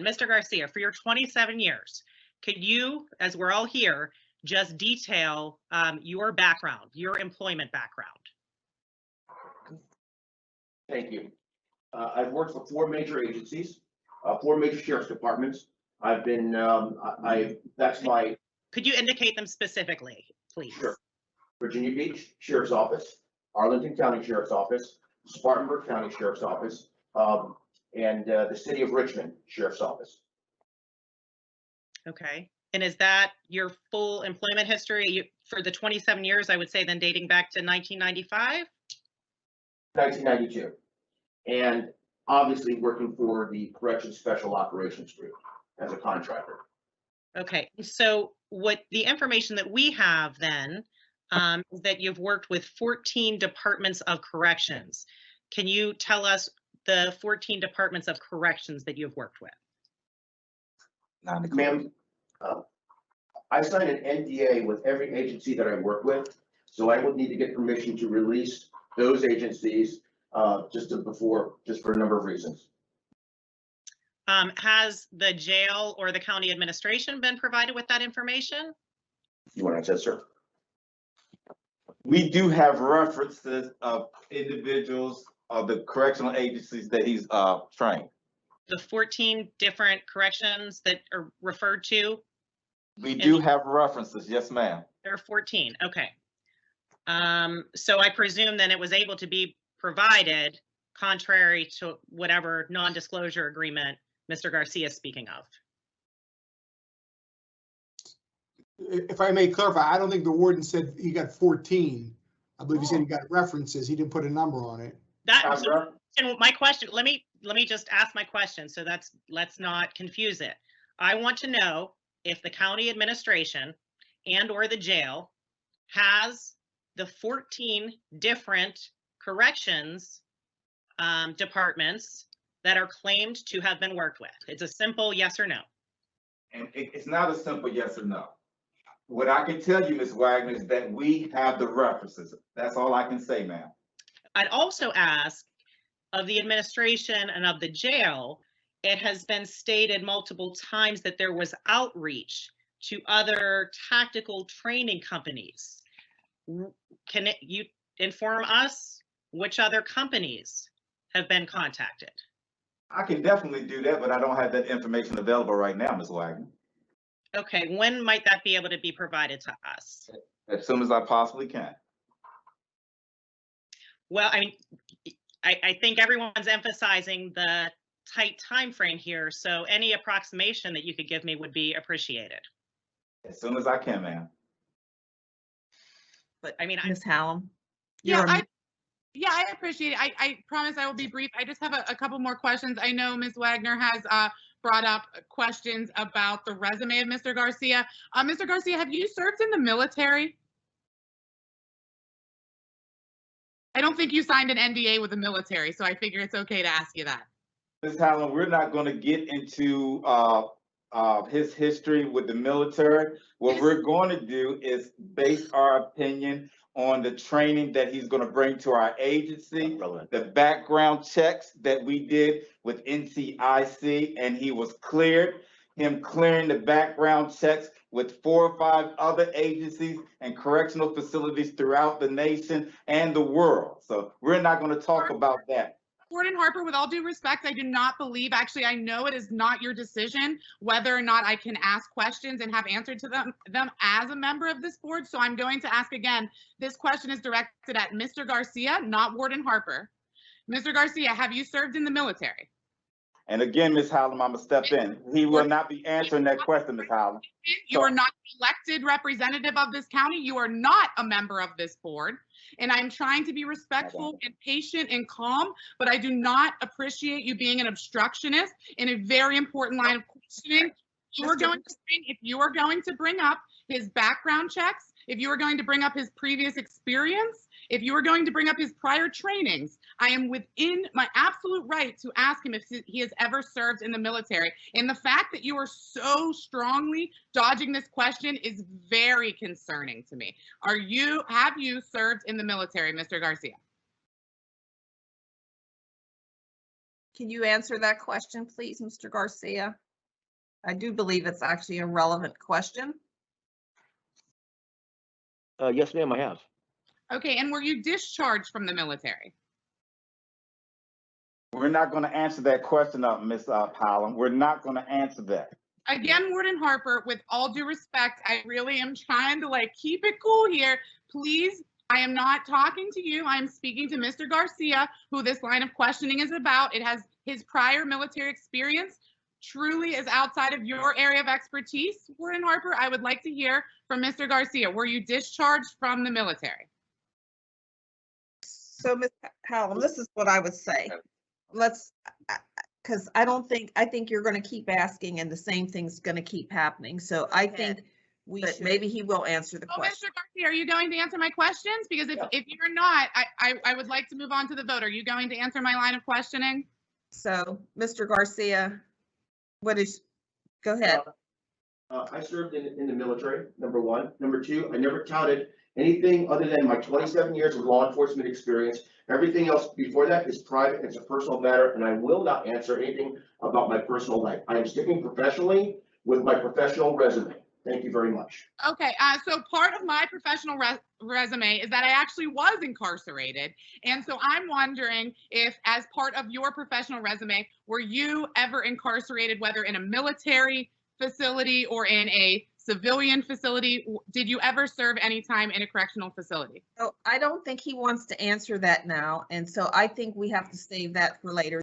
Mr. Garcia, for your 27 years, could you, as we're all here, just detail your background, your employment background? Thank you. I've worked for 4 major agencies, 4 major sheriff's departments. I've been, that's my. Could you indicate them specifically, please? Sure. Virginia Beach Sheriff's Office, Arlington County Sheriff's Office, Spartanburg County Sheriff's Office, and the City of Richmond Sheriff's Office. Okay. And is that your full employment history for the 27 years, I would say, then dating back to 1995? 1992. And obviously working for the Corrections Special Operations Group as a contractor. Okay. So what the information that we have then is that you've worked with 14 departments of corrections. Can you tell us the 14 departments of corrections that you've worked with? Ma'am, I signed an NDA with every agency that I work with, so I would need to get permission to release those agencies just for a number of reasons. Has the jail or the county administration been provided with that information? You want to answer, sir? We do have references of individuals of the correctional agencies that he's trained. The 14 different corrections that are referred to? We do have references, yes, ma'am. There are 14, okay. So I presume then it was able to be provided contrary to whatever non-disclosure agreement Mr. Garcia is speaking of. If I may clarify, I don't think the warden said he got 14. I believe he said he got references. He didn't put a number on it. And my question, let me just ask my question. So let's not confuse it. I want to know if the county administration and or the jail has the 14 different corrections departments that are claimed to have been worked with. It's a simple yes or no. And it's not a simple yes or no. What I can tell you, Ms. Wagner, is that we have the references. That's all I can say, ma'am. I'd also ask of the administration and of the jail, it has been stated multiple times that there was outreach to other tactical training companies. Can you inform us which other companies have been contacted? I can definitely do that, but I don't have that information available right now, Ms. Wagner. Okay, when might that be able to be provided to us? As soon as I possibly can. Well, I mean, I think everyone's emphasizing the tight time frame here, so any approximation that you could give me would be appreciated. As soon as I can, ma'am. But I mean, Ms. Hallam. Yeah, I appreciate it. I promise I will be brief. I just have a couple more questions. I know Ms. Wagner has brought up questions about the resume of Mr. Garcia. Mr. Garcia, have you served in the military? I don't think you signed an NDA with the military, so I figure it's okay to ask you that. Ms. Hallam, we're not going to get into his history with the military. What we're going to do is base our opinion on the training that he's going to bring to our agency, the background checks that we did with NCIC, and he was cleared. Him clearing the background checks with 4 or 5 other agencies and correctional facilities throughout the nation and the world. So we're not going to talk about that. Warden Harper, with all due respect, I do not believe, actually, I know it is not your decision whether or not I can ask questions and have answered to them as a member of this board. So I'm going to ask again, this question is directed at Mr. Garcia, not Warden Harper. Mr. Garcia, have you served in the military? And again, Ms. Hallam, I'm going to step in. He will not be answering that question, Ms. Hallam. You are not an elected representative of this county. You are not a member of this board. And I'm trying to be respectful and patient and calm, but I do not appreciate you being an obstructionist in a very important line of questioning. If you are going to bring up his background checks, if you are going to bring up his previous experience, if you are going to bring up his prior trainings, I am within my absolute right to ask him if he has ever served in the military. And the fact that you are so strongly dodging this question is very concerning to me. Have you served in the military, Mr. Garcia? Can you answer that question, please, Mr. Garcia? I do believe it's actually a relevant question. Yes, ma'am, I have. Okay, and were you discharged from the military? We're not gonna answer that question, Ms. Powell. We're not gonna answer that. Again, Warden Harper, with all due respect, I really am trying to like keep it cool here. Please, I am not talking to you. I'm speaking to Mr. Garcia, who this line of questioning is about. It has his prior military experience truly is outside of your area of expertise. Warden Harper, I would like to hear from Mr. Garcia. Were you discharged from the military? So, Ms. Hallam, this is what I would say. Let's, because I think you're going to keep asking and the same thing's going to keep happening. So I think but maybe he will answer the Oh, question. Mr. Garcia, are you going to answer my questions? Because if you're not, I would like to move on to the vote. Are you going to answer my line of questioning? So, Mr. Garcia, go ahead. I served in the military, number one. Number two, I never touted anything other than my 27 years of law enforcement experience. Everything else before that is private. It's a personal matter, and I will not answer anything about my personal life. I am sticking professionally with my professional resume. Thank you very much. Okay, so part of my professional resume is that I actually was incarcerated. And so I'm wondering if, as part of your professional resume, were you ever incarcerated, whether in a military facility or in a civilian facility? Did you ever serve any time in a correctional facility? So I don't think he wants to answer that now. And so I think we have to save that for later.